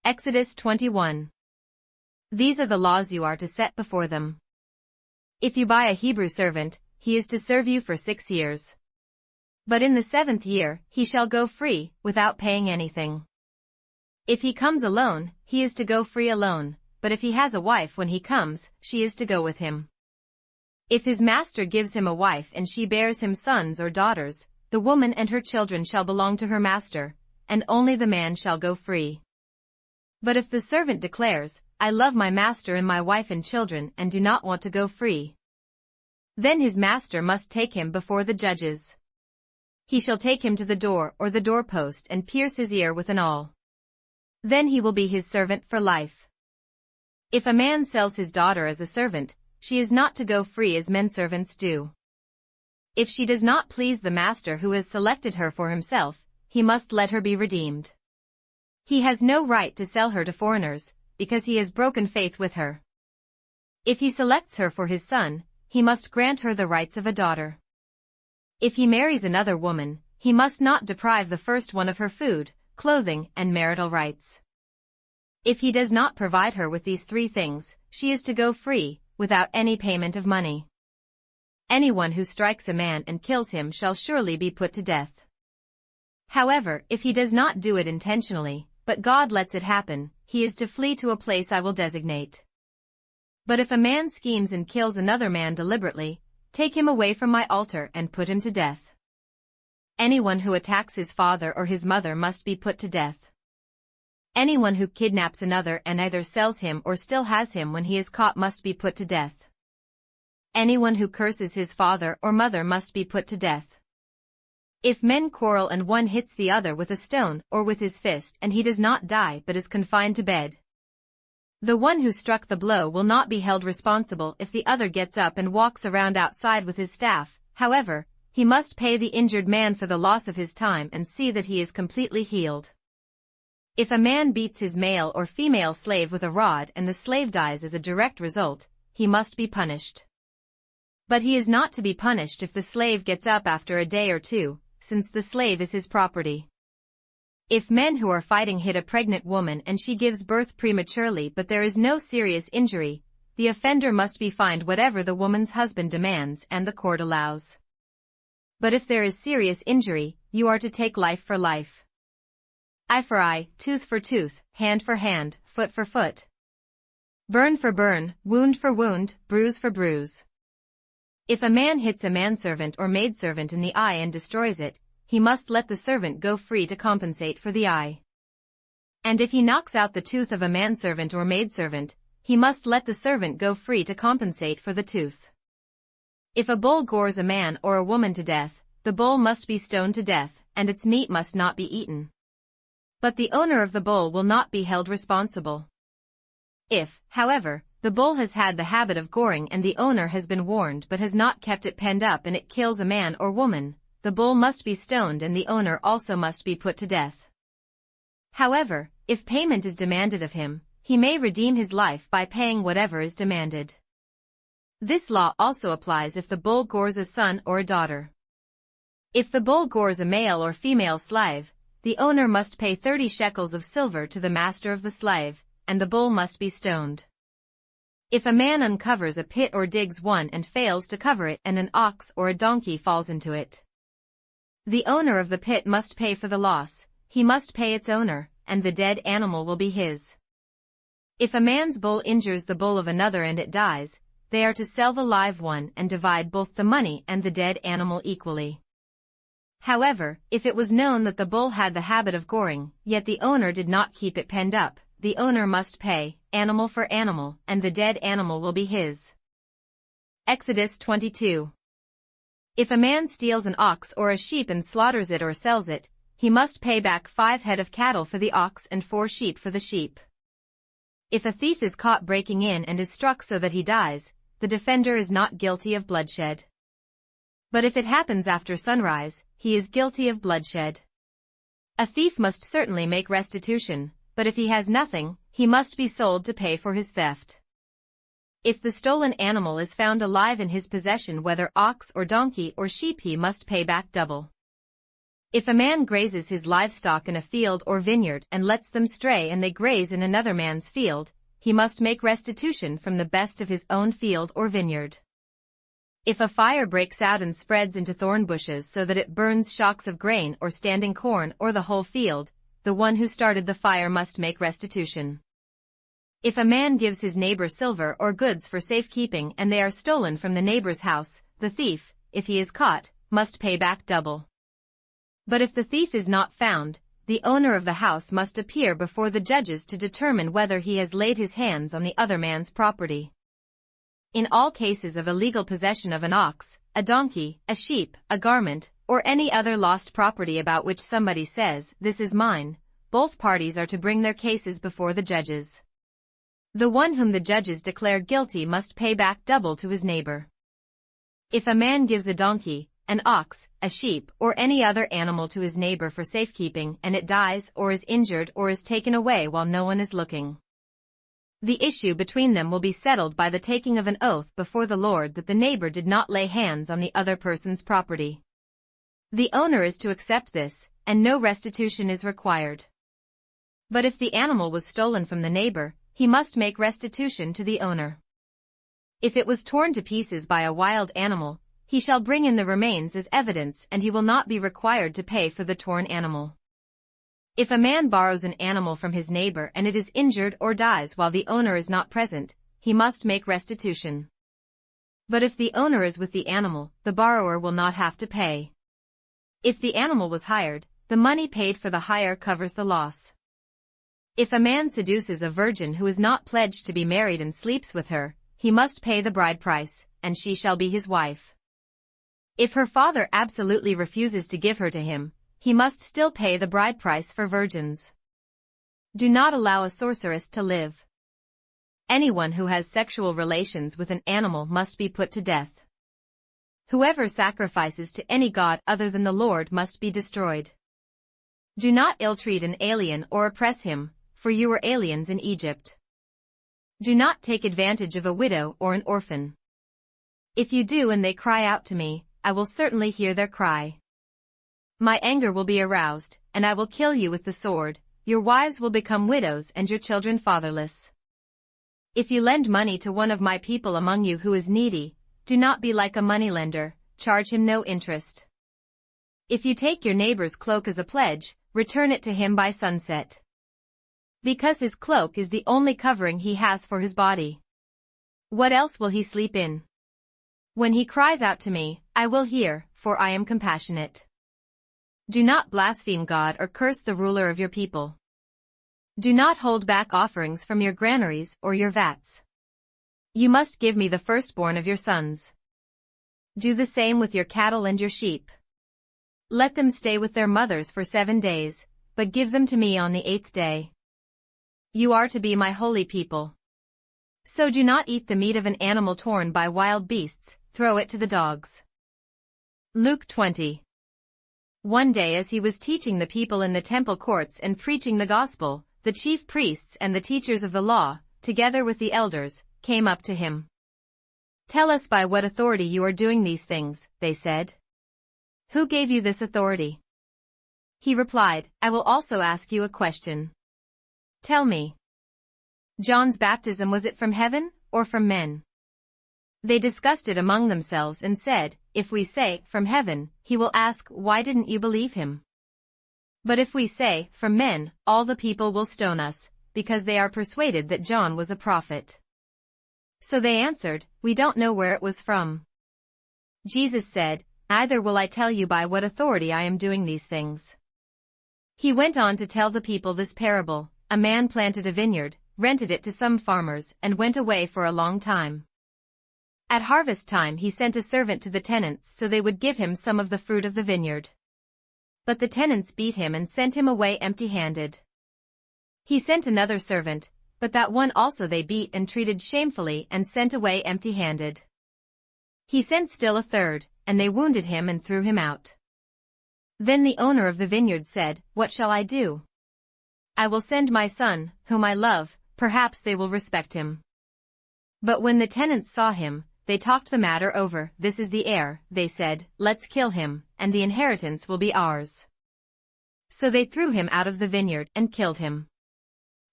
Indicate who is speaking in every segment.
Speaker 1: Exodus 21. These are the laws you are to set before them. If you buy a Hebrew servant, he is to serve you for 6 years. But in the 7th year, he shall go free, without paying anything. If he comes alone, he is to go free alone, but if he has a wife when he comes, she is to go with him. If his master gives him a wife and she bears him sons or daughters, the woman and her children shall belong to her master, and only the man shall go free. But if the servant declares, I love my master and my wife and children and do not want to go free, then his master must take him before the judges. He shall take him to the door or the doorpost and pierce his ear with an awl. Then he will be his servant for life. If a man sells his daughter as a servant, she is not to go free as men servants do. If she does not please the master who has selected her for himself, he must let her be redeemed. He has no right to sell her to foreigners, because he has broken faith with her. If he selects her for his son, he must grant her the rights of a daughter. If he marries another woman, he must not deprive the first one of her food, clothing, and marital rights. If he does not provide her with these 3 things, she is to go free, without any payment of money. Anyone who strikes a man and kills him shall surely be put to death. However, if he does not do it intentionally, but God lets it happen, he is to flee to a place I will designate. But if a man schemes and kills another man deliberately, take him away from my altar and put him to death. Anyone who attacks his father or his mother must be put to death. Anyone who kidnaps another and either sells him or still has him when he is caught must be put to death. Anyone who curses his father or mother must be put to death. If men quarrel and one hits the other with a stone or with his fist and he does not die but is confined to bed, the one who struck the blow will not be held responsible if the other gets up and walks around outside with his staff. However, he must pay the injured man for the loss of his time and see that he is completely healed. If a man beats his male or female slave with a rod and the slave dies as a direct result, he must be punished. But he is not to be punished if the slave gets up after a day or 2, since the slave is his property. If men who are fighting hit a pregnant woman and she gives birth prematurely but there is no serious injury, the offender must be fined whatever the woman's husband demands and the court allows. But if there is serious injury, you are to take life for life. Eye for eye, tooth for tooth, hand for hand, foot for foot. Burn for burn, wound for wound, bruise for bruise. If a man hits a manservant or maidservant in the eye and destroys it, he must let the servant go free to compensate for the eye. And if he knocks out the tooth of a manservant or maidservant, he must let the servant go free to compensate for the tooth. If a bull gores a man or a woman to death, the bull must be stoned to death, and its meat must not be eaten. But the owner of the bull will not be held responsible. If, however, the bull has had the habit of goring and the owner has been warned but has not kept it penned up and it kills a man or woman, the bull must be stoned and the owner also must be put to death. However, if payment is demanded of him, he may redeem his life by paying whatever is demanded. This law also applies if the bull gores a son or a daughter. If the bull gores a male or female slave, the owner must pay 30 shekels of silver to the master of the slave, and the bull must be stoned. If a man uncovers a pit or digs one and fails to cover it and an ox or a donkey falls into it, the owner of the pit must pay for the loss, he must pay its owner, and the dead animal will be his. If a man's bull injures the bull of another and it dies, they are to sell the live one and divide both the money and the dead animal equally. However, if it was known that the bull had the habit of goring, yet the owner did not keep it penned up, the owner must pay, animal for animal, and the dead animal will be his. Exodus 22. If a man steals an ox or a sheep and slaughters it or sells it, he must pay back 5 head of cattle for the ox and 4 sheep for the sheep. If a thief is caught breaking in and is struck so that he dies, the defender is not guilty of bloodshed. But if it happens after sunrise, he is guilty of bloodshed. A thief must certainly make restitution, but if he has nothing, he must be sold to pay for his theft. If the stolen animal is found alive in his possession, whether ox or donkey or sheep, he must pay back double. If a man grazes his livestock in a field or vineyard and lets them stray and they graze in another man's field, he must make restitution from the best of his own field or vineyard. If a fire breaks out and spreads into thorn bushes so that it burns shocks of grain or standing corn or the whole field, the one who started the fire must make restitution. If a man gives his neighbor silver or goods for safekeeping and they are stolen from the neighbor's house, the thief, if he is caught, must pay back double. But if the thief is not found, the owner of the house must appear before the judges to determine whether he has laid his hands on the other man's property. In all cases of illegal possession of an ox, a donkey, a sheep, a garment, or any other lost property about which somebody says, "This is mine," both parties are to bring their cases before the judges. The one whom the judges declare guilty must pay back double to his neighbor. If a man gives a donkey, an ox, a sheep, or any other animal to his neighbor for safekeeping and it dies or is injured or is taken away while no one is looking, the issue between them will be settled by the taking of an oath before the Lord that the neighbor did not lay hands on the other person's property. The owner is to accept this, and no restitution is required. But if the animal was stolen from the neighbor, he must make restitution to the owner. If it was torn to pieces by a wild animal, he shall bring in the remains as evidence and he will not be required to pay for the torn animal. If a man borrows an animal from his neighbor and it is injured or dies while the owner is not present, he must make restitution. But if the owner is with the animal, the borrower will not have to pay. If the animal was hired, the money paid for the hire covers the loss. If a man seduces a virgin who is not pledged to be married and sleeps with her, he must pay the bride price, and she shall be his wife. If her father absolutely refuses to give her to him, he must still pay the bride price for virgins. Do not allow a sorceress to live. Anyone who has sexual relations with an animal must be put to death. Whoever sacrifices to any god other than the Lord must be destroyed. Do not ill-treat an alien or oppress him, for you were aliens in Egypt. Do not take advantage of a widow or an orphan. If you do and they cry out to me, I will certainly hear their cry. My anger will be aroused, and I will kill you with the sword, your wives will become widows and your children fatherless. If you lend money to one of my people among you who is needy, do not be like a moneylender, charge him no interest. If you take your neighbor's cloak as a pledge, return it to him by sunset. Because his cloak is the only covering he has for his body. What else will he sleep in? When he cries out to me, I will hear, for I am compassionate. Do not blaspheme God or curse the ruler of your people. Do not hold back offerings from your granaries or your vats. You must give me the firstborn of your sons. Do the same with your cattle and your sheep. Let them stay with their mothers for 7 days, but give them to me on the 8th day. You are to be my holy people. So do not eat the meat of an animal torn by wild beasts, throw it to the dogs. Luke20. One day as he was teaching the people in the temple courts and preaching the gospel, the chief priests and the teachers of the law, together with the elders, came up to him. Tell us by what authority you are doing these things, they said. Who gave you this authority? He replied, I will also ask you a question. Tell me. John's baptism, was it from heaven, or from men? They discussed it among themselves and said, if we say, from heaven, he will ask, why didn't you believe him? But if we say, from men, all the people will stone us, because they are persuaded that John was a prophet. So they answered, we don't know where it was from. Jesus said, neither will I tell you by what authority I am doing these things. He went on to tell the people this parable. A man planted a vineyard, rented it to some farmers, and went away for a long time. At harvest time he sent a servant to the tenants so they would give him some of the fruit of the vineyard. But the tenants beat him and sent him away empty-handed. He sent another servant, but that one also they beat and treated shamefully and sent away empty-handed. He sent still a third, and they wounded him and threw him out. Then the owner of the vineyard said, what shall I do? I will send my son, whom I love, perhaps they will respect him. But when the tenants saw him, they talked the matter over. This is the heir, they said, let's kill him, and the inheritance will be ours. So they threw him out of the vineyard and killed him.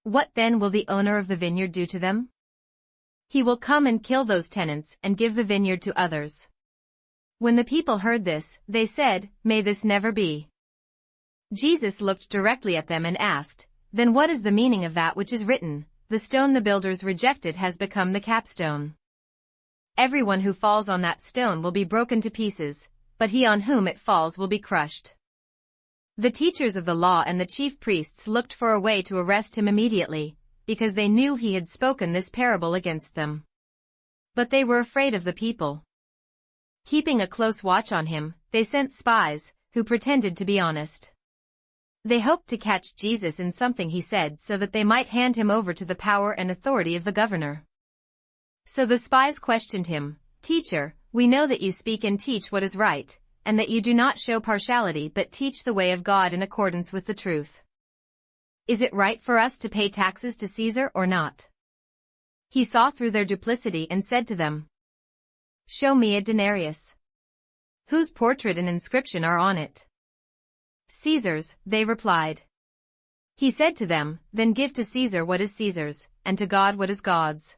Speaker 1: What then will the owner of the vineyard do to them? He will come and kill those tenants and give the vineyard to others. When the people heard this, they said, "May this never be." Jesus looked directly at them and asked, "Then what is the meaning of that which is written, 'The stone the builders rejected has become the capstone'? Everyone who falls on that stone will be broken to pieces, but he on whom it falls will be crushed." The teachers of the law and the chief priests looked for a way to arrest him immediately, because they knew he had spoken this parable against them. But they were afraid of the people. Keeping a close watch on him, they sent spies, who pretended to be honest. They hoped to catch Jesus in something he said so that they might hand him over to the power and authority of the governor. So the spies questioned him, "Teacher, we know that you speak and teach what is right, and that you do not show partiality but teach the way of God in accordance with the truth. Is it right for us to pay taxes to Caesar or not?" He saw through their duplicity and said to them, "Show me a denarius. Whose portrait and inscription are on it?" "Caesar's," they replied. He said to them, "Then give to Caesar what is Caesar's, and to God what is God's."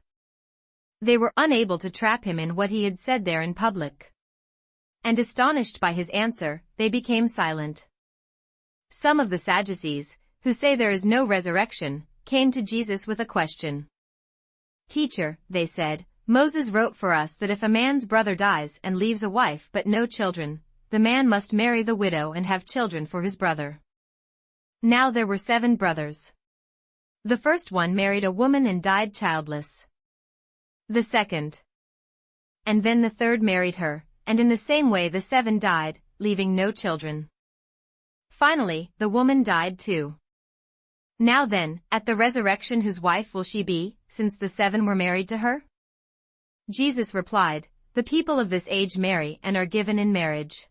Speaker 1: They were unable to trap him in what he had said there in public. And astonished by his answer, they became silent. Some of the Sadducees, who say there is no resurrection, came to Jesus with a question. "Teacher," they said, "Moses wrote for us that if a man's brother dies and leaves a wife but no children, the man must marry the widow and have children for his brother. Now there were 7 brothers. The first one married a woman and died childless. The second. And then the third married her, and in the same way the 7 died, leaving no children. Finally, the woman died too. Now then, at the resurrection whose wife will she be, since the 7 were married to her?" Jesus replied, "The people of this age marry and are given in marriage.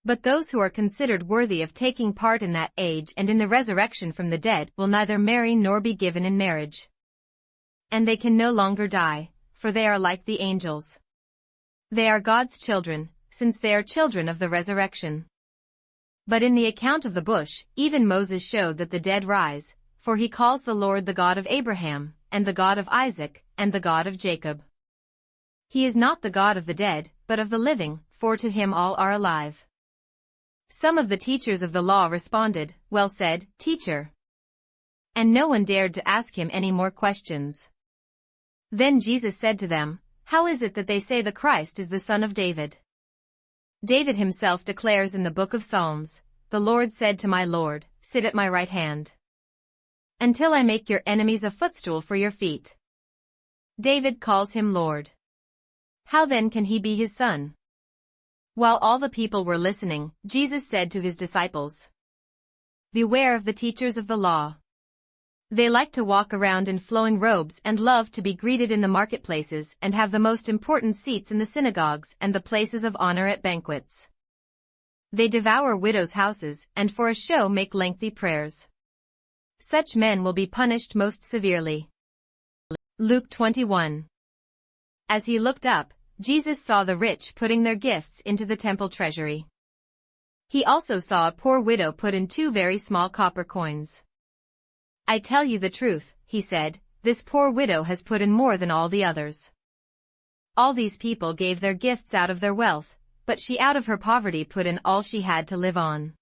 Speaker 1: But those who are considered worthy of taking part in that age and in the resurrection from the dead will neither marry nor be given in marriage. And they can no longer die, for they are like the angels. They are God's children, since they are children of the resurrection. But in the account of the bush, even Moses showed that the dead rise, for he calls the Lord the God of Abraham, and the God of Isaac, and the God of Jacob. He is not the God of the dead, but of the living, for to him all are alive." Some of the teachers of the law responded, "Well said, teacher." And no one dared to ask him any more questions. Then Jesus said to them, "How is it that they say the Christ is the son of David? David himself declares in the book of Psalms, 'The Lord said to my Lord, sit at my right hand, until I make your enemies a footstool for your feet.' David calls him Lord. How then can he be his son?" While all the people were listening, Jesus said to his disciples, "Beware of the teachers of the law. They like to walk around in flowing robes and love to be greeted in the marketplaces and have the most important seats in the synagogues and the places of honor at banquets. They devour widows' houses and for a show make lengthy prayers. Such men will be punished most severely." Luke21. As he looked up, Jesus saw the rich putting their gifts into the temple treasury. He also saw a poor widow put in 2 very small copper coins. "I tell you the truth," he said, "this poor widow has put in more than all the others. All these people gave their gifts out of their wealth, but she out of her poverty put in all she had to live on."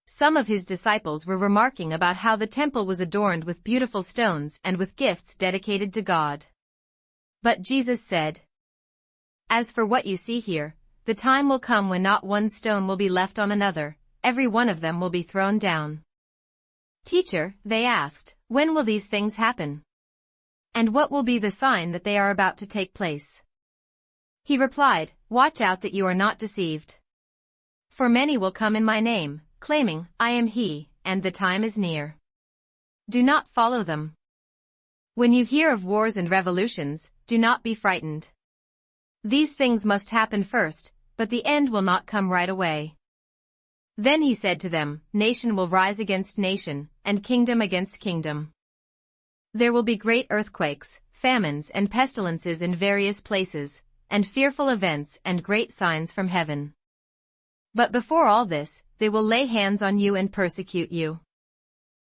Speaker 1: Some of his disciples were remarking about how the temple was adorned with beautiful stones and with gifts dedicated to God. But Jesus said, "As for what you see here, the time will come when not one stone will be left on another, every one of them will be thrown down." "Teacher," they asked, "when will these things happen? And what will be the sign that they are about to take place?" He replied, "Watch out that you are not deceived. For many will come in my name, claiming, 'I am he,' and the time is near. Do not follow them. When you hear of wars and revolutions, do not be frightened. These things must happen first, but the end will not come right away." Then he said to them, "Nation will rise against nation, and kingdom against kingdom. There will be great earthquakes, famines and pestilences in various places, and fearful events and great signs from heaven. But before all this, they will lay hands on you and persecute you.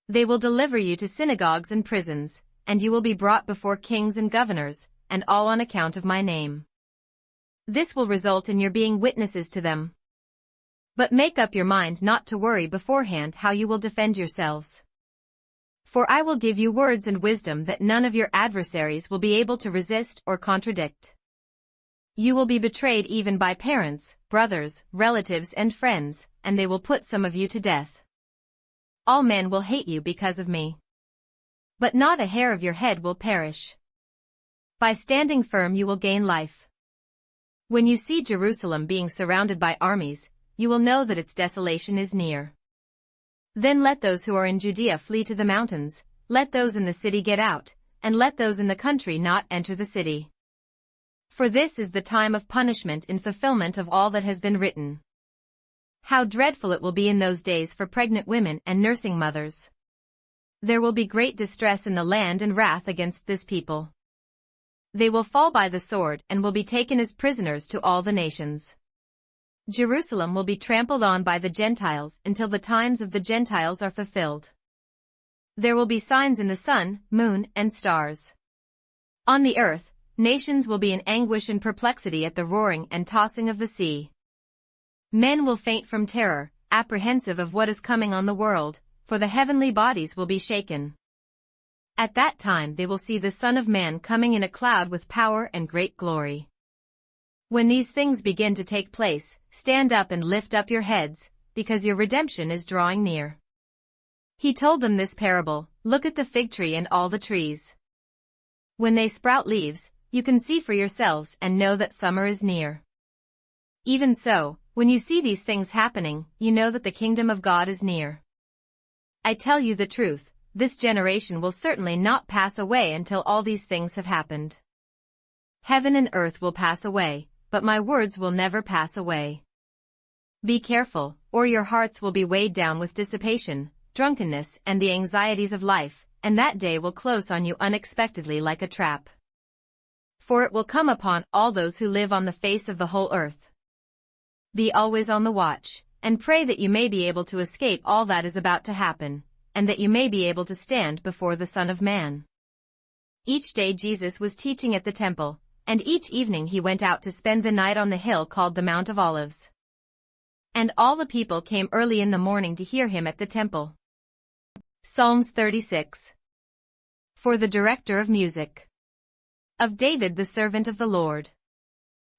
Speaker 1: They will deliver you to synagogues and prisons, and you will be brought before kings and governors, and all on account of my name. This will result in your being witnesses to them. But make up your mind not to worry beforehand how you will defend yourselves. For I will give you words and wisdom that none of your adversaries will be able to resist or contradict. You will be betrayed even by parents, brothers, relatives and friends, and they will put some of you to death. All men will hate you because of me. But not a hair of your head will perish. By standing firm you will gain life. When you see Jerusalem being surrounded by armies, you will know that its desolation is near. Then let those who are in Judea flee to the mountains, let those in the city get out, and let those in the country not enter the city. For this is the time of punishment in fulfillment of all that has been written. How dreadful it will be in those days for pregnant women and nursing mothers. There will be great distress in the land and wrath against this people. They will fall by the sword and will be taken as prisoners to all the nations. Jerusalem will be trampled on by the Gentiles until the times of the Gentiles are fulfilled. There will be signs in the sun, moon, and stars. On the earth, nations will be in anguish and perplexity at the roaring and tossing of the sea. Men will faint from terror, apprehensive of what is coming on the world, for the heavenly bodies will be shaken. At that time they will see the Son of Man coming in a cloud with power and great glory. When these things begin to take place, stand up and lift up your heads, because your redemption is drawing near. He told them this parable, look at the fig tree and all the trees. When they sprout leaves, you can see for yourselves and know that summer is near. Even so, when you see these things happening, you know that the kingdom of God is near. I tell you the truth, this generation will certainly not pass away until all these things have happened. Heaven and earth will pass away, but my words will never pass away. Be careful, or your hearts will be weighed down with dissipation, drunkenness, and the anxieties of life, and that day will close on you unexpectedly like a trap. For it will come upon all those who live on the face of the whole earth. Be always on the watch, and pray that you may be able to escape all that is about to happen, and that you may be able to stand before the Son of Man. Each day Jesus was teaching at the temple, and each evening he went out to spend the night on the hill called the Mount of Olives. And all the people came early in the morning to hear him at the temple. Psalms 36. For the director of music. Of David the servant of the Lord.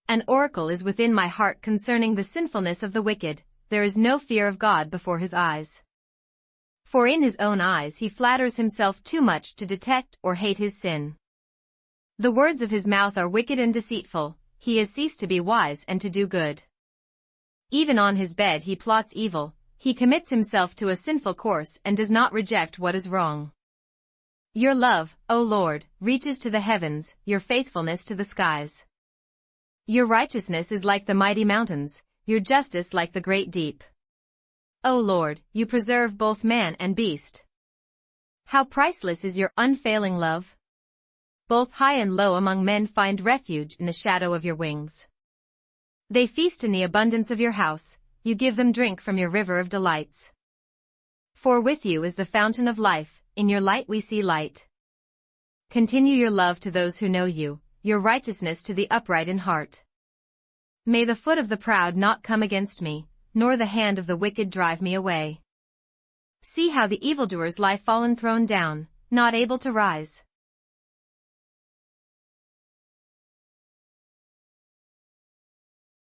Speaker 1: An oracle is within my heart concerning the sinfulness of the wicked, there is no fear of God before his eyes. For in his own eyes he flatters himself too much to detect or hate his sin. The words of his mouth are wicked and deceitful, he has ceased to be wise and to do good. Even on his bed he plots evil, he commits himself to a sinful course and does not reject what is wrong. Your love, O Lord, reaches to the heavens, your faithfulness to the skies. Your righteousness is like the mighty mountains, your justice like the great deep. O Lord, you preserve both man and beast. How priceless is your unfailing love! Both high and low among men find refuge in the shadow of your wings. They feast in the abundance of your house, you give them drink from your river of delights. For with you is the fountain of life, in your light we see light. Continue your love to those who know you, your righteousness to the upright in heart. May the foot of the proud not come against me, nor the hand of the wicked drive me away. See how the evildoers lie fallen thrown down, not able to rise.